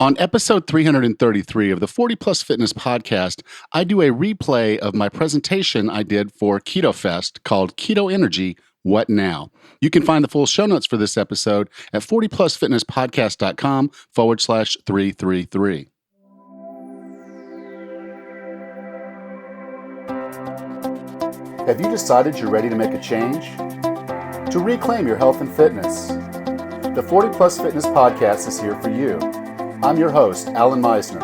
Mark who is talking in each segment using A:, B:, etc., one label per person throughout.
A: On episode 333 of the 40 Plus Fitness podcast, I do a replay of my presentation I did for KetoFest called Keto Energy, What Now? You can find the full show notes for this episode at 40plusfitnesspodcast.com/333. Have you decided you're ready to make a change? To reclaim your health and fitness? The 40 Plus Fitness podcast is here for you. I'm your host, Alan Meisner.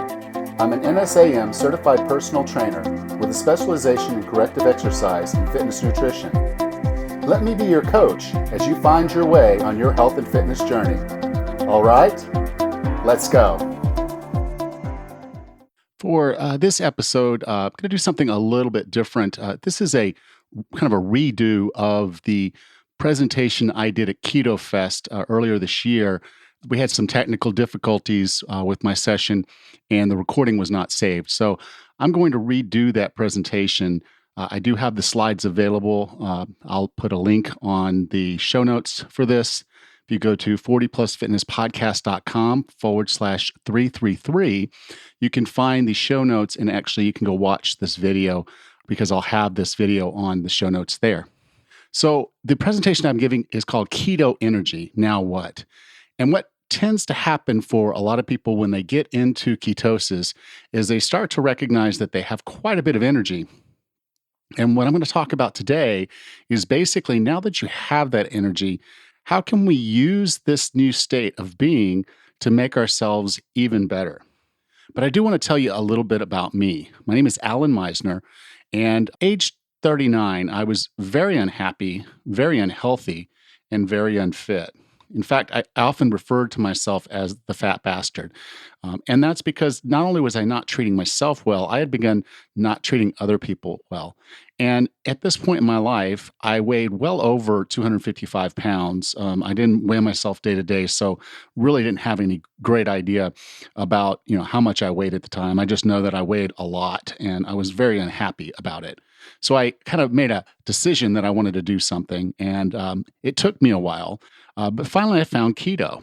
A: I'm an NSAM certified personal trainer with a specialization in corrective exercise and fitness nutrition. Let me be your coach as you find your way on your health and fitness journey. All right, let's go. For this episode, I'm going to do something a little bit different. This is a kind of a redo of the presentation I did at KetoFest earlier this year. We had some technical difficulties with my session, and the recording was not saved. So I'm going to redo that presentation. I do have the slides available. I'll put a link on the show notes for this. If you go to 40plusfitnesspodcast.com/333, you can find the show notes, and actually you can go watch this video because I'll have this video on the show notes there. So the presentation I'm giving is called Keto Energy, Now What? And what tends to happen for a lot of people when they get into ketosis is they start to recognize that they have quite a bit of energy. And what I'm going to talk about today is basically, now that you have that energy, how can we use this new state of being to make ourselves even better? But I do want to tell you a little bit about me. My name is Alan Meisner, and age 39, I was very unhappy, very unhealthy, and very unfit. In fact, I often referred to myself as the fat bastard. And that's because not only was I not treating myself well, I had begun not treating other people well. And at this point in my life, I weighed well over 255 pounds. I didn't weigh myself day to day, so really didn't have any great idea about, how much I weighed at the time. I just know that I weighed a lot, and I was very unhappy about it. So I kind of made a decision that I wanted to do something, and it took me a while. But finally, I found keto.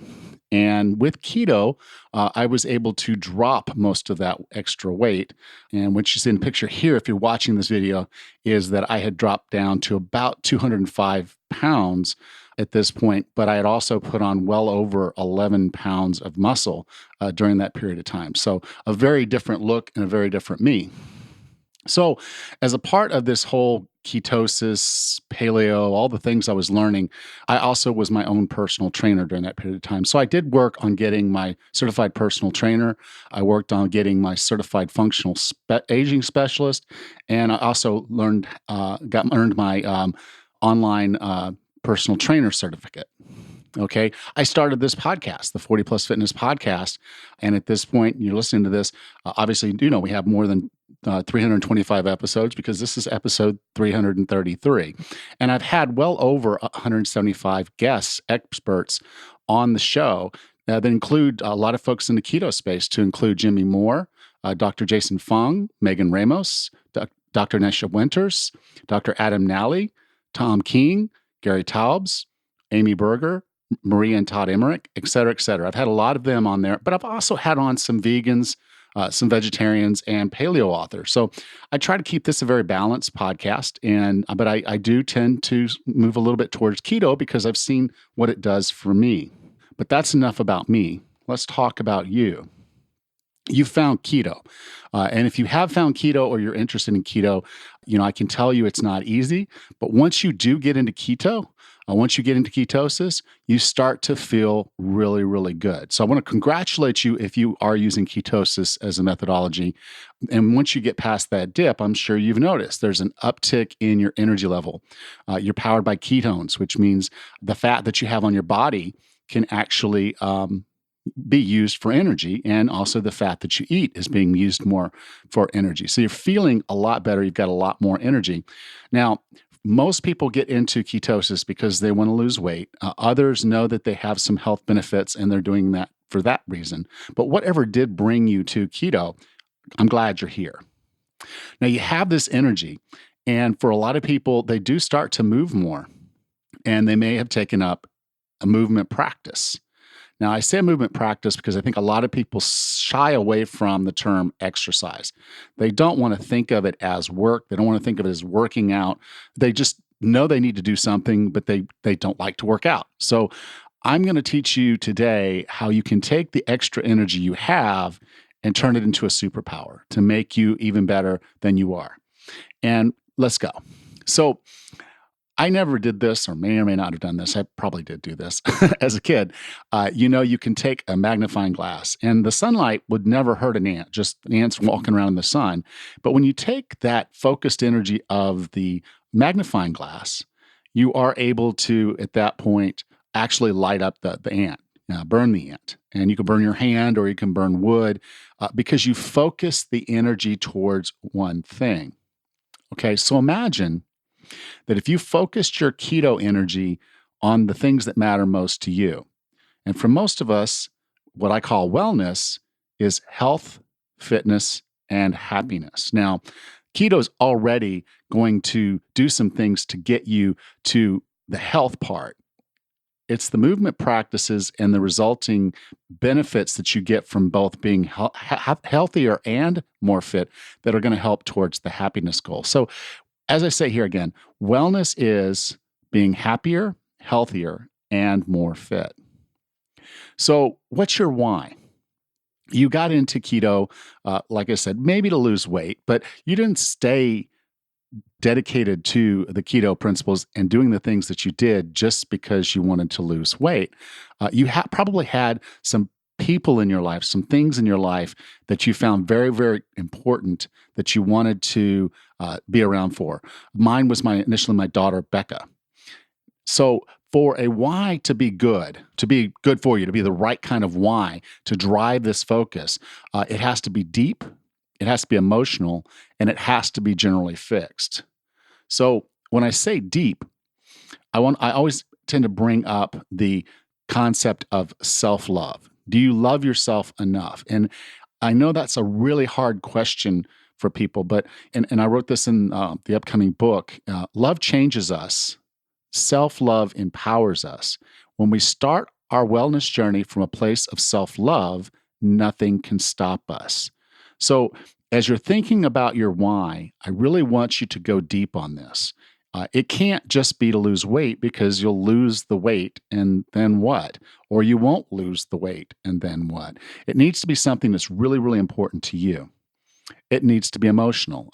A: And with keto, I was able to drop most of that extra weight. And what you see in the picture here, if you're watching this video, is that I had dropped down to about 205 pounds at this point, but I had also put on well over 11 pounds of muscle during that period of time. So a very different look and a very different me. So as a part of this whole ketosis, paleo, all the things I was learning, I also was my own personal trainer during that period of time. So I did work on getting my certified personal trainer. I worked on getting my certified functional aging specialist. And I also earned my online personal trainer certificate. Okay. I started this podcast, the 40 Plus Fitness podcast. And at this point, you're listening to this, obviously, we have more than 325 episodes because this is episode 333. And I've had well over 175 guests, experts on the show that include a lot of folks in the keto space, to include Jimmy Moore, Dr. Jason Fung, Megan Ramos, Dr. Nesha Winters, Dr. Adam Nally, Tom King, Gary Taubes, Amy Berger, Maria and Todd Emmerich, et cetera, et cetera. I've had a lot of them on there, but I've also had on some vegans, some vegetarians, and paleo authors. So I try to keep this a very balanced podcast, but I do tend to move a little bit towards keto because I've seen what it does for me. But that's enough about me. Let's talk about you. You found keto. And if you have found keto or you're interested in keto, I can tell you it's not easy. But once you do get into keto, once you get into ketosis, you start to feel really, really good. So I want to congratulate you if you are using ketosis as a methodology. And once you get past that dip, I'm sure you've noticed there's an uptick in your energy level. You're powered by ketones, which means the fat that you have on your body can actually be used for energy, and also the fat that you eat is being used more for energy. So you're feeling a lot better. You've got a lot more energy. Now, most people get into ketosis because they want to lose weight. Others know that they have some health benefits and they're doing that for that reason. But whatever did bring you to keto, I'm glad you're here. Now you have this energy, and for a lot of people, they do start to move more, and they may have taken up a movement practice. Now, I say movement practice because I think a lot of people shy away from the term exercise. They don't want to think of it as work. They don't want to think of it as working out. They just know they need to do something, but they don't like to work out. So I'm going to teach you today how you can take the extra energy you have and turn it into a superpower to make you even better than you are. And let's go. So I never did this, or may not have done this. I probably did do this as a kid. You can take a magnifying glass, and the sunlight would never hurt an ant, just ants walking around in the sun. But when you take that focused energy of the magnifying glass, you are able to, at that point, actually light up the ant, burn the ant. And you can burn your hand or you can burn wood because you focus the energy towards one thing. Okay, so imagine that if you focused your keto energy on the things that matter most to you, and for most of us, what I call wellness is health, fitness, and happiness. Now, keto is already going to do some things to get you to the health part. It's the movement practices and the resulting benefits that you get from both being healthier and more fit that are going to help towards the happiness goal. So, as I say here again, wellness is being happier, healthier, and more fit. So, what's your why? You got into keto, like I said, maybe to lose weight, but you didn't stay dedicated to the keto principles and doing the things that you did just because you wanted to lose weight. You probably had some people in your life, some things in your life that you found very, very important that you wanted to be around for. Mine was initially my daughter, Becca. So for a why to be good for you, to be the right kind of why to drive this focus, it has to be deep, it has to be emotional, and it has to be generally fixed. So when I say deep, I always tend to bring up the concept of self-love. Do you love yourself enough? And I know that's a really hard question for people, but and I wrote this in the upcoming book. Love changes us. Self-love empowers us. When we start our wellness journey from a place of self-love, nothing can stop us. So as you're thinking about your why, I really want you to go deep on this. It can't just be to lose weight because you'll lose the weight and then what? Or you won't lose the weight and then what? It needs to be something that's really, really important to you. It needs to be emotional.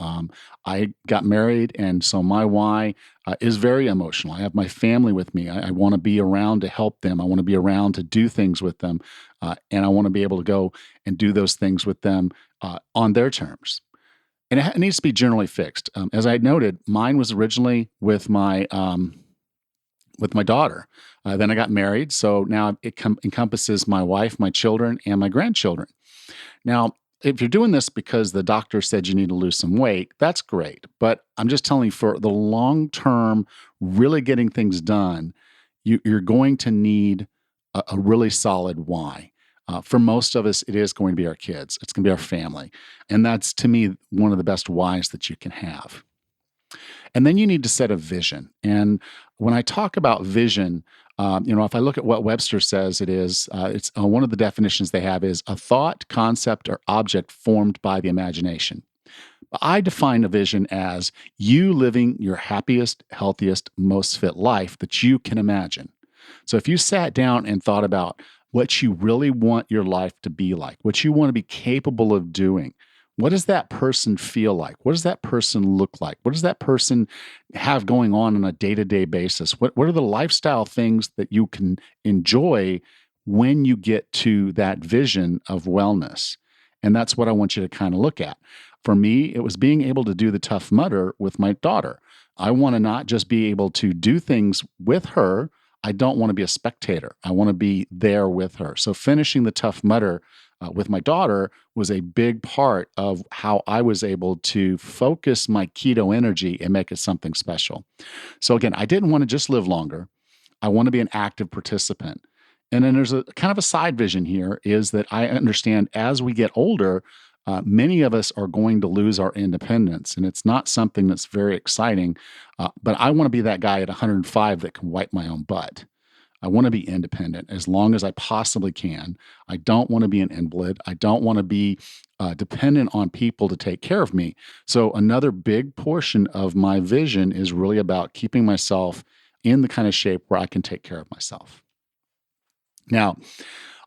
A: I got married, and so my why is very emotional. I have my family with me. I want to be around to help them. I want to be around to do things with them, and I want to be able to go and do those things with them on their terms. And it needs to be generally fixed. As I noted, mine was originally with my daughter. Then I got married, so now it encompasses my wife, my children, and my grandchildren. Now, if you're doing this because the doctor said you need to lose some weight, that's great. But I'm just telling you, for the long term, really getting things done, you're going to need a really solid why. For most of us, it is going to be our kids. It's going to be our family. And that's, to me, one of the best whys that you can have. And then you need to set a vision. And when I talk about vision, if I look at what Webster says it's one of the definitions they have is a thought, concept, or object formed by the imagination. I define a vision as you living your happiest, healthiest, most fit life that you can imagine. So if you sat down and thought about what you really want your life to be like, what you want to be capable of doing, what does that person feel like? What does that person look like? What does that person have going on a day-to-day basis? What are the lifestyle things that you can enjoy when you get to that vision of wellness? And that's what I want you to kind of look at. For me, it was being able to do the Tough Mudder with my daughter. I want to not just be able to do things with her. I don't want to be a spectator. I want to be there with her. So finishing the Tough Mudder with my daughter was a big part of how I was able to focus my keto energy and make it something special. So again, I didn't want to just live longer. I want to be an active participant. And then there's a kind of a side vision here is that I understand as we get older, many of us are going to lose our independence. And it's not something that's very exciting. But I want to be that guy at 105 that can wipe my own butt. I want to be independent as long as I possibly can. I don't want to be an invalid. I don't want to be dependent on people to take care of me. So, another big portion of my vision is really about keeping myself in the kind of shape where I can take care of myself. Now,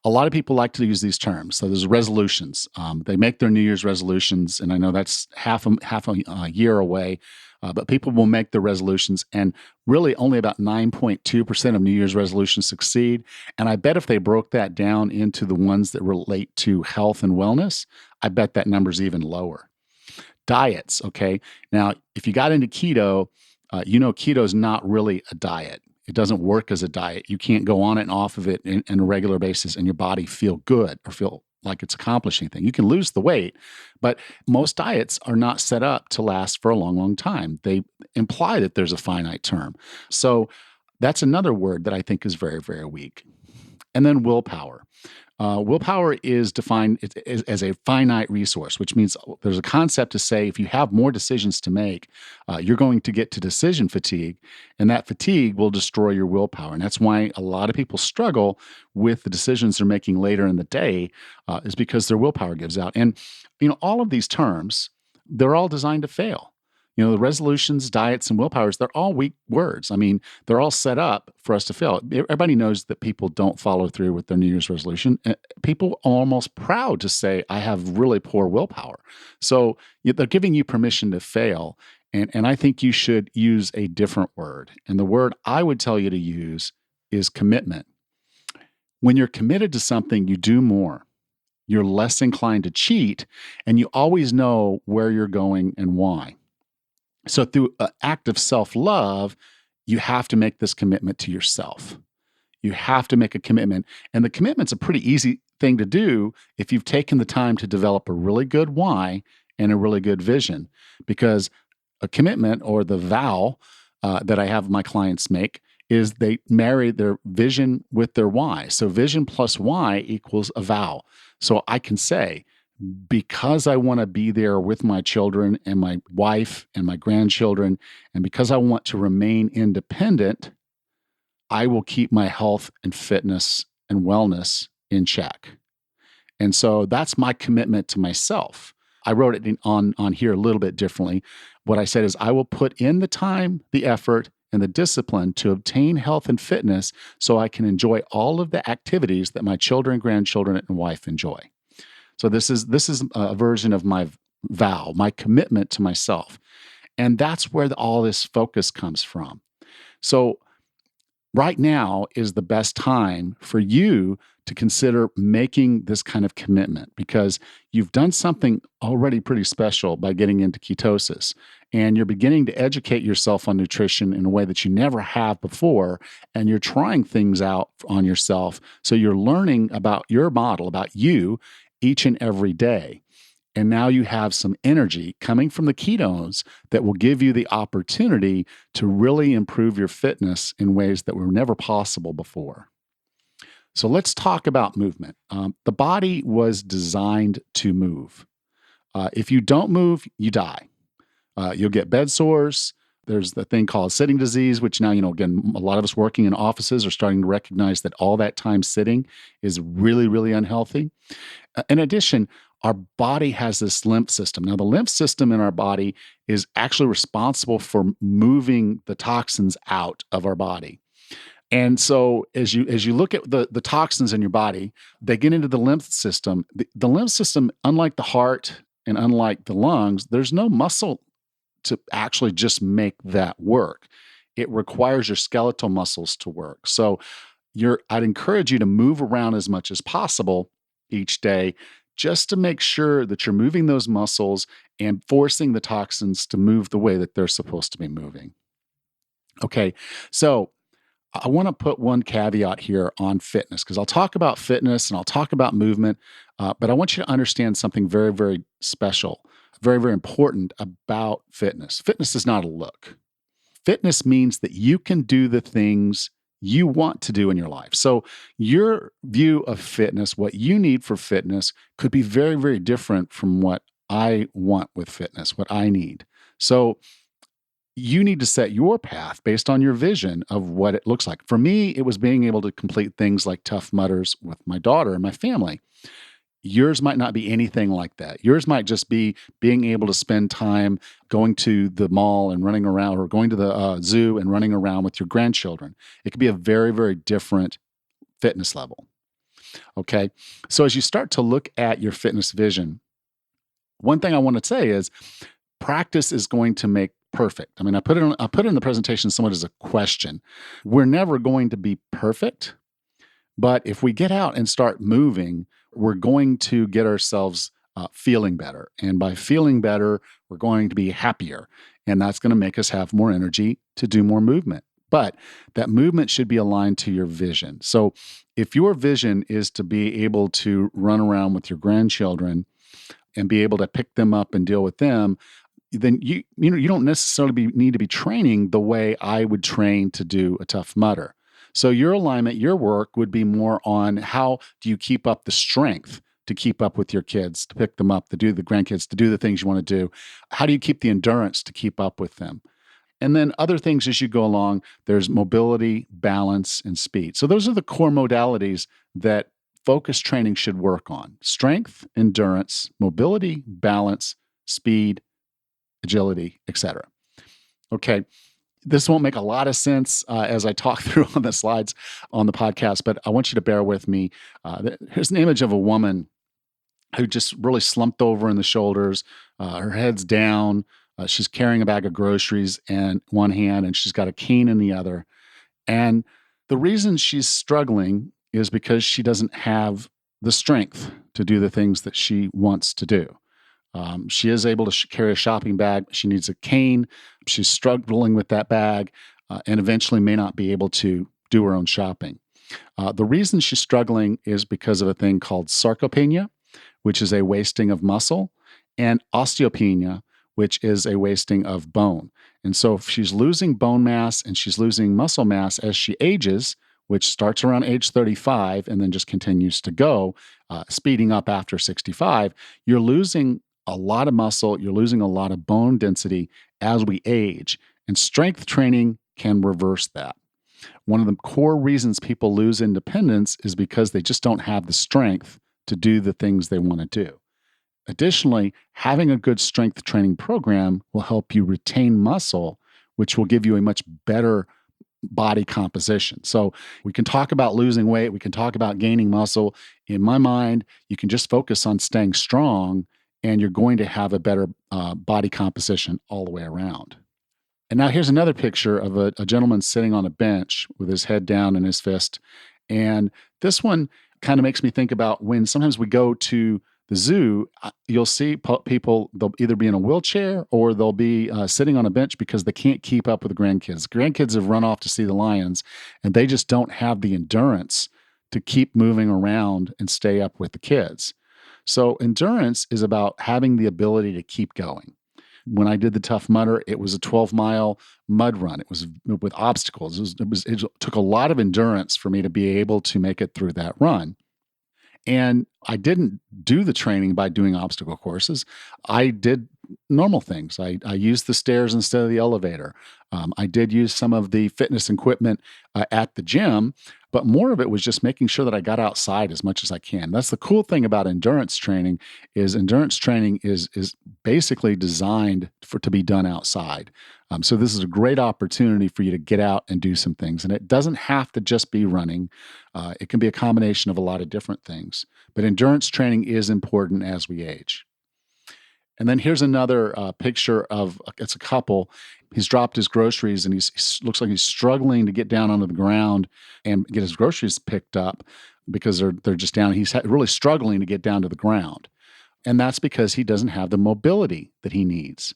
A: a lot of people like to use these terms. So there's resolutions. They make their New Year's resolutions, and I know that's half a year away. But people will make their resolutions, and really only about 9.2% of New Year's resolutions succeed. And I bet if they broke that down into the ones that relate to health and wellness, I bet that number's even lower. Diets, okay? Now, if you got into keto, keto is not really a diet. It doesn't work as a diet. You can't go on it and off of it in a regular basis and your body feel good or feel like it's accomplishing anything. You can lose the weight, but most diets are not set up to last for a long, long time. They imply that there's a finite term. So that's another word that I think is very, very weak. And then willpower. Willpower is defined as a finite resource, which means there's a concept to say if you have more decisions to make, you're going to get to decision fatigue, and that fatigue will destroy your willpower. And that's why a lot of people struggle with the decisions they're making later in the day, is because their willpower gives out. And all of these terms, they're all designed to fail. The resolutions, diets, and willpowers, they're all weak words. I mean, they're all set up for us to fail. Everybody knows that people don't follow through with their New Year's resolution. People are almost proud to say, I have really poor willpower. So they're giving you permission to fail. And I think you should use a different word. And the word I would tell you to use is commitment. When you're committed to something, you do more. You're less inclined to cheat, and you always know where you're going and why. So through an act of self-love, you have to make this commitment to yourself. You have to make a commitment. And the commitment's a pretty easy thing to do if you've taken the time to develop a really good why and a really good vision. Because a commitment, or the vow that I have my clients make, is they marry their vision with their why. So vision plus why equals a vow. So I can say, because I want to be there with my children and my wife and my grandchildren, and because I want to remain independent, I will keep my health and fitness and wellness in check. And so that's my commitment to myself. I wrote it on here a little bit differently. What I said is, I will put in the time, the effort, and the discipline to obtain health and fitness so I can enjoy all of the activities that my children, grandchildren, and wife enjoy. So this is a version of my vow, my commitment to myself. And that's where all this focus comes from. So right now is the best time for you to consider making this kind of commitment, because you've done something already pretty special by getting into ketosis, and you're beginning to educate yourself on nutrition in a way that you never have before, and you're trying things out on yourself. So you're learning about your model, about you, each and every day. And now you have some energy coming from the ketones that will give you the opportunity to really improve your fitness in ways that were never possible before. So let's talk about movement. The body was designed to move. If you don't move, you die. You'll get bed sores. There's the thing called sitting disease, which now, again, a lot of us working in offices are starting to recognize that all that time sitting is really, really unhealthy. In addition, our body has this lymph system. Now, the lymph system in our body is actually responsible for moving the toxins out of our body. And so as you look at the toxins in your body, they get into the lymph system. The lymph system, unlike the heart and unlike the lungs, there's no muscle to actually just make that work. It requires your skeletal muscles to work. So I'd encourage you to move around as much as possible each day, just to make sure that you're moving those muscles and forcing the toxins to move the way that they're supposed to be moving. Okay, so I want to put one caveat here on fitness, because I'll talk about fitness and I'll talk about movement, but I want you to understand something very, very special, very, very important about fitness. Fitness is not a look. Fitness means that you can do the things you want to do in your life. So your view of fitness, what you need for fitness, could be very, very different from what I want with fitness, what I need. So You need to set your path based on your vision of what it looks like. For me, it was being able to complete things like Tough Mudders with my daughter and my family. Yours might not be anything like that. Yours might just be being able to spend time going to the mall and running around, or going to the zoo and running around with your grandchildren. It could be a very, very different fitness level. Okay. So as you start to look at your fitness vision, one thing I want to say is practice is going to make perfect. I mean, I put it in the presentation somewhat as a question. We're never going to be perfect, but if we get out and start moving, we're going to get ourselves feeling better. And by feeling better, we're going to be happier. And that's going to make us have more energy to do more movement. But that movement should be aligned to your vision. So if your vision is to be able to run around with your grandchildren and be able to pick them up and deal with them, then you don't necessarily need to be training the way I would train to do a Tough Mudder. So your alignment, your work would be more on how do you keep up the strength to keep up with your kids, to pick them up, to do the grandkids, to do the things you want to do. How do you keep the endurance to keep up with them? And then other things as you go along, there's mobility, balance, and speed. So those are the core modalities that focused training should work on: strength, endurance, mobility, balance, speed, agility, etc. Okay. This won't make a lot of sense as I talk through on the slides on the podcast, but I want you to bear with me. Here's an image of a woman who just really slumped over in the shoulders. Her head's down. She's carrying a bag of groceries in one hand, and she's got a cane in the other. And the reason she's struggling is because she doesn't have the strength to do the things that she wants to do. She is able to carry a shopping bag. She needs a cane. She's struggling with that bag and eventually may not be able to do her own shopping. The reason she's struggling is because of a thing called sarcopenia, which is a wasting of muscle, and osteopenia, which is a wasting of bone. And so if she's losing bone mass and she's losing muscle mass as she ages, which starts around age 35 and then just continues to go, speeding up after 65, you're losing a lot of muscle, you're losing a lot of bone density as we age. And strength training can reverse that. One of the core reasons people lose independence is because they just don't have the strength to do the things they want to do. Additionally, having a good strength training program will help you retain muscle, which will give you a much better body composition. So we can talk about losing weight, we can talk about gaining muscle. In my mind, you can just focus on staying strong, and you're going to have a better body composition all the way around. And now here's another picture of a gentleman sitting on a bench with his head down and his fist. And this one kind of makes me think about when sometimes we go to the zoo, you'll see people, they'll either be in a wheelchair or they'll be sitting on a bench because they can't keep up with the grandkids. Grandkids have run off to see the lions, and they just don't have the endurance to keep moving around and stay up with the kids. So endurance is about having the ability to keep going. When I did the Tough Mudder, it was a 12-mile mud run. It was with obstacles. It took a lot of endurance for me to be able to make it through that run. And I didn't do the training by doing obstacle courses. I did normal things. I used the stairs instead of the elevator. I did use some of the fitness equipment at the gym, but more of it was just making sure that I got outside as much as I can. That's the cool thing about endurance training is basically designed to be done outside. So this is a great opportunity for you to get out and do some things. And it doesn't have to just be running. It can be a combination of a lot of different things. But endurance training is important as we age. And then here's another picture of, it's a couple. He's dropped his groceries and he looks like he's struggling to get down onto the ground and get his groceries picked up because they're just down. He's really struggling to get down to the ground. And that's because he doesn't have the mobility that he needs.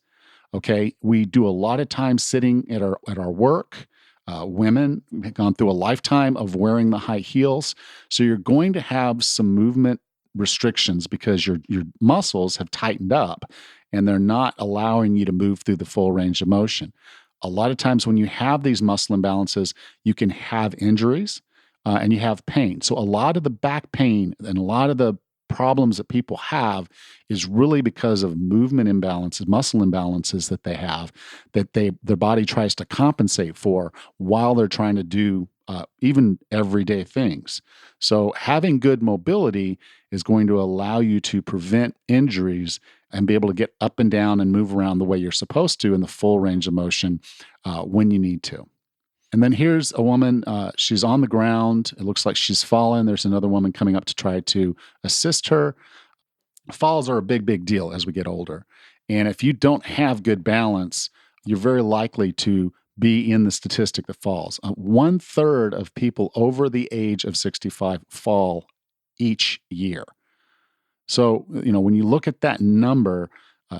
A: Okay, we do a lot of time sitting at our work. Women have gone through a lifetime of wearing the high heels. So you're going to have some movement restrictions because your muscles have tightened up and they're not allowing you to move through the full range of motion. A lot of times when you have these muscle imbalances, you can have injuries and you have pain. So a lot of the back pain and a lot of the problems that people have is really because of movement imbalances, muscle imbalances that they have, that their body tries to compensate for while they're trying to do even everyday things. So having good mobility is going to allow you to prevent injuries and be able to get up and down and move around the way you're supposed to in the full range of motion when you need to. And then here's a woman, she's on the ground. It looks like she's fallen. There's another woman coming up to try to assist her. Falls are a big, big deal as we get older. And if you don't have good balance, you're very likely to be in the statistic that falls. 1/3 of people over the age of 65 fall each year. So, when you look at that number,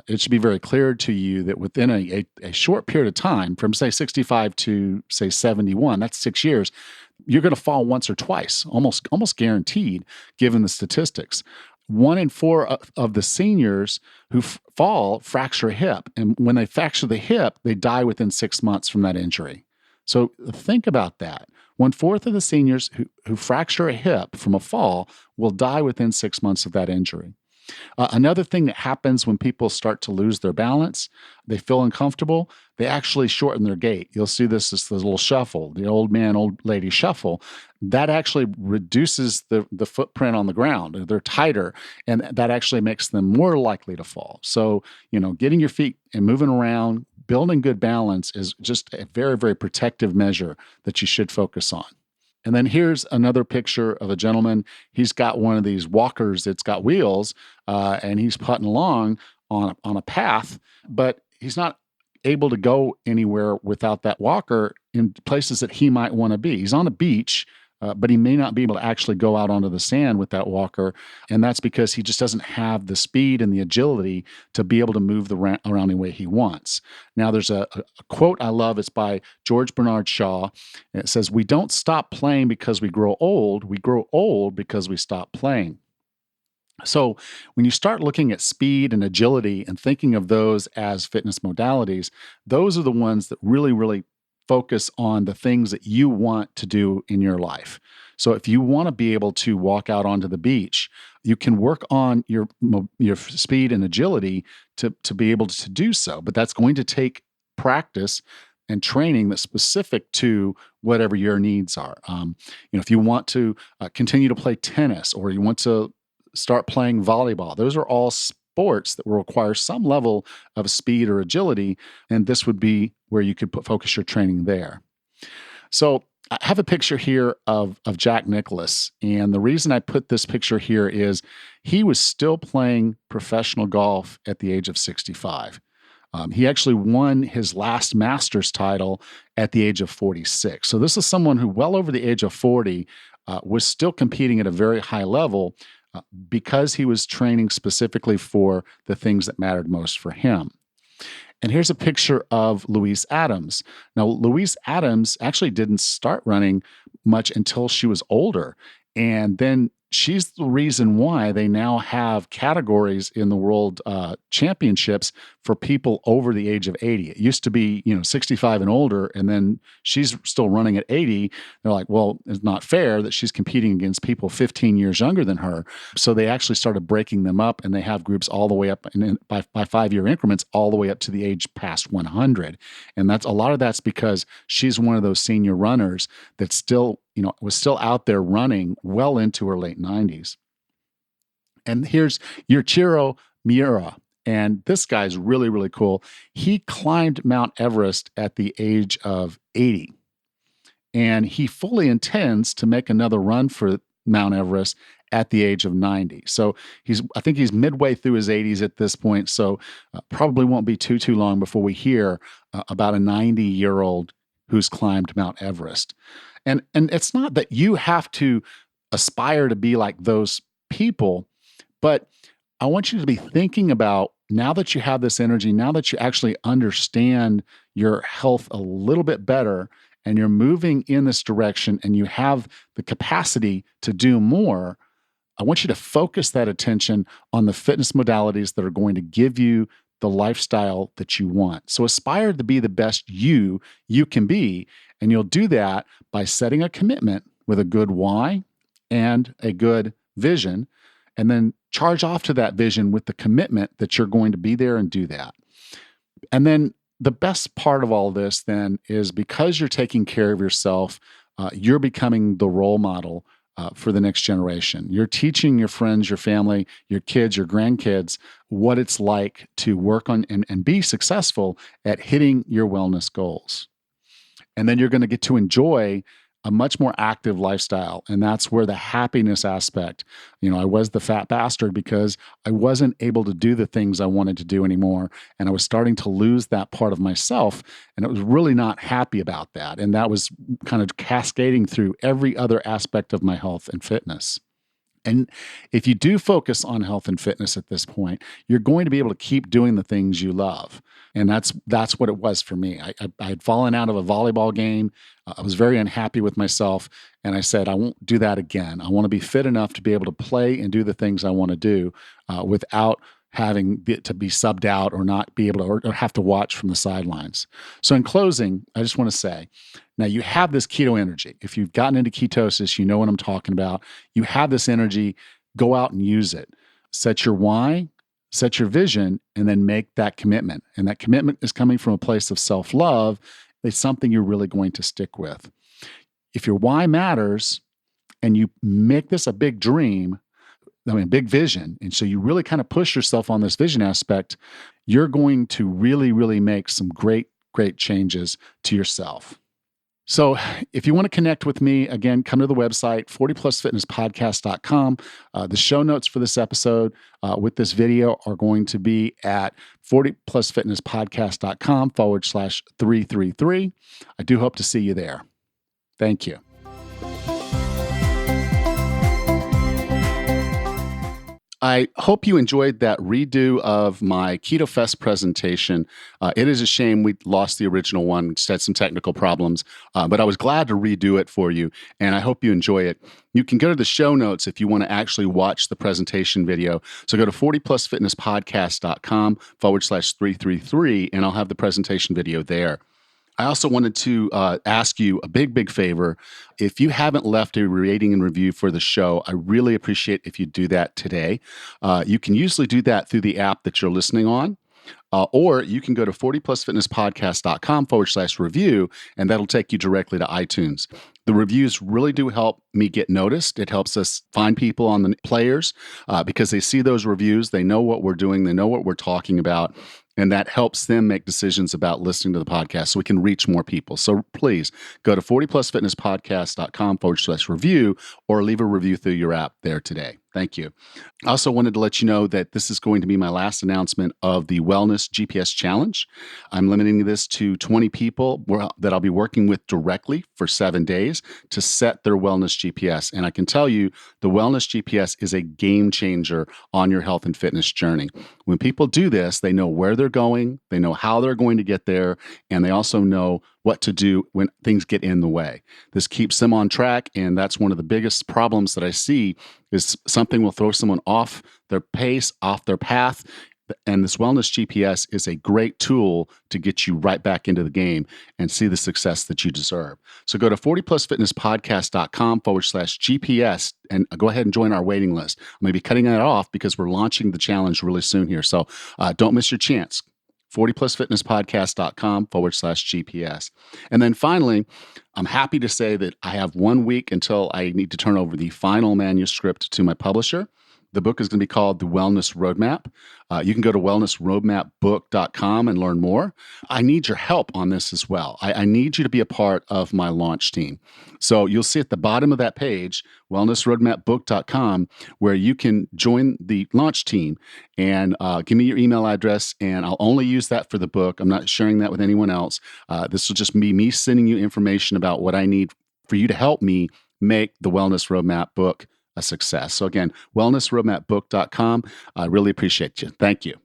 A: it should be very clear to you that within a short period of time, from say 65 to say 71, that's 6 years, you're going to fall once or twice, almost guaranteed, given the statistics. 1 in 4 of the seniors who fall fracture a hip. And when they fracture the hip, they die within 6 months from that injury. So think about that. 1/4 of the seniors who fracture a hip from a fall will die within 6 months of that injury. Another thing that happens when people start to lose their balance, they feel uncomfortable, they actually shorten their gait. You'll see this as the little shuffle, the old man, old lady shuffle. That actually reduces the footprint on the ground. They're tighter, and that actually makes them more likely to fall. So, getting your feet and moving around, building good balance is just a very, very protective measure that you should focus on. And then here's another picture of a gentleman. He's got one of these walkers that's got wheels, and he's putting along on a path, but he's not able to go anywhere without that walker in places that he might want to be. He's on a beach, but he may not be able to actually go out onto the sand with that walker, and that's because he just doesn't have the speed and the agility to be able to move around the way he wants. Now, there's a quote I love. It's by George Bernard Shaw, and it says, "We don't stop playing because we grow old. We grow old because we stop playing." So when you start looking at speed and agility and thinking of those as fitness modalities, those are the ones that really, really focus on the things that you want to do in your life. So if you want to be able to walk out onto the beach, you can work on your speed and agility to be able to do so. But that's going to take practice and training that's specific to whatever your needs are. If you want to continue to play tennis, or you want to start playing volleyball, those are all sports that will require some level of speed or agility, and this would be where you could focus your training there. So I have a picture here of Jack Nicklaus, and the reason I put this picture here is he was still playing professional golf at the age of 65. He actually won his last Masters title at the age of 46. So this is someone who, well over the age of 40, was still competing at a very high level because he was training specifically for the things that mattered most for him. And here's a picture of Louise Adams. Now, Louise Adams actually didn't start running much until she was older. And then she's the reason why they now have categories in the world championships for people over the age of 80. It used to be, 65 and older, and then she's still running at 80. They're like, well, it's not fair that she's competing against people 15 years younger than her. So they actually started breaking them up, and they have groups all the way up, and by 5-year increments, all the way up to the age past 100. And that's a lot of that's because she's one of those senior runners that still was still out there running well into her late 90s. And here's Yuichiro Miura. And this guy's really, really cool. He climbed Mount Everest at the age of 80. And he fully intends to make another run for Mount Everest at the age of 90. So I think he's midway through his 80s at this point. So probably won't be too long before we hear about a 90-year-old who's climbed Mount Everest. And it's not that you have to aspire to be like those people, but I want you to be thinking about, now that you have this energy, now that you actually understand your health a little bit better, and you're moving in this direction, and you have the capacity to do more, I want you to focus that attention on the fitness modalities that are going to give you the lifestyle that you want. So aspire to be the best you can be. And you'll do that by setting a commitment with a good why and a good vision. and then charge off to that vision with the commitment that you're going to be there and do that. And then the best part of all this then is because you're taking care of yourself, you're becoming the role model for the next generation. You're teaching your friends, your family, your kids, your grandkids what it's like to work on and be successful at hitting your wellness goals. And then you're going to get to enjoy a much more active lifestyle. And that's where the happiness aspect, I was the fat bastard because I wasn't able to do the things I wanted to do anymore. And I was starting to lose that part of myself. And I was really not happy about that. And that was kind of cascading through every other aspect of my health and fitness. And if you do focus on health and fitness at this point, you're going to be able to keep doing the things you love. And that's what it was for me. I had fallen out of a volleyball game. I was very unhappy with myself. And I said, I won't do that again. I want to be fit enough to be able to play and do the things I want to do without having to be subbed out or not be able to or have to watch from the sidelines. So in closing, I just want to say, now you have this keto energy. If you've gotten into ketosis, you know what I'm talking about. You have this energy, go out and use it. Set your why, set your vision, and then make that commitment. And that commitment is coming from a place of self-love. It's something you're really going to stick with. If your why matters and you make this a big dream, big vision. And so you really kind of push yourself on this vision aspect, you're going to really, really make some great, great changes to yourself. So if you want to connect with me, again, come to the website, 40plusfitnesspodcast.com. The show notes for this episode with this video are going to be at 40plusfitnesspodcast.com/333. I do hope to see you there. Thank you. I hope you enjoyed that redo of my KetoFest presentation. It is a shame we lost the original one. We just had some technical problems, but I was glad to redo it for you, and I hope you enjoy it. You can go to the show notes if you want to actually watch the presentation video. So go to 40plusfitnesspodcast.com/333, and I'll have the presentation video there. I also wanted to ask you a big, big favor. If you haven't left a rating and review for the show, I really appreciate if you do that today. You can usually do that through the app that you're listening on, or you can go to 40plusfitnesspodcast.com/review, and that'll take you directly to iTunes. The reviews really do help me get noticed. It helps us find people on the players because they see those reviews. They know what we're doing. They know what we're talking about. And that helps them make decisions about listening to the podcast so we can reach more people. So please go to 40plusfitnesspodcast.com/review or leave a review through your app there today. Thank you. I also wanted to let you know that this is going to be my last announcement of the Wellness GPS Challenge. I'm limiting this to 20 people that I'll be working with directly for 7 days to set their Wellness GPS. And I can tell you, the Wellness GPS is a game changer on your health and fitness journey. When people do this, they know where they're going, they know how they're going to get there, and they also know what to do when things get in the way. This keeps them on track, and that's one of the biggest problems that I see is something will throw someone off their pace, off their path, and this Wellness GPS is a great tool to get you right back into the game and see the success that you deserve. So go to 40plusfitnesspodcast.com/GPS and go ahead and join our waiting list. I'm going to be cutting that off because we're launching the challenge really soon here. So don't miss your chance. 40plusfitnesspodcast.com/GPS. And then finally, I'm happy to say that I have 1 week until I need to turn over the final manuscript to my publisher. The book is going to be called The Wellness Roadmap. You can go to wellnessroadmapbook.com and learn more. I need your help on this as well. I need you to be a part of my launch team. So you'll see at the bottom of that page, wellnessroadmapbook.com, where you can join the launch team and give me your email address, and I'll only use that for the book. I'm not sharing that with anyone else. This will just be me sending you information about what I need for you to help me make the Wellness Roadmap book a success. So again, wellnessroadmapbook.com. I really appreciate you. Thank you.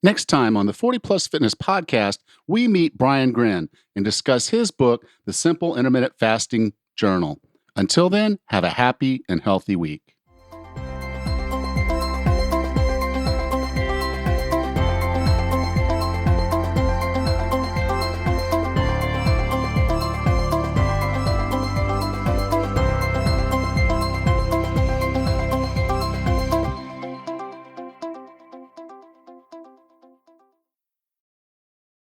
A: Next time on the 40 Plus Fitness Podcast, we meet Brian Grin and discuss his book, The Simple Intermittent Fasting Journal. Until then, have a happy and healthy week.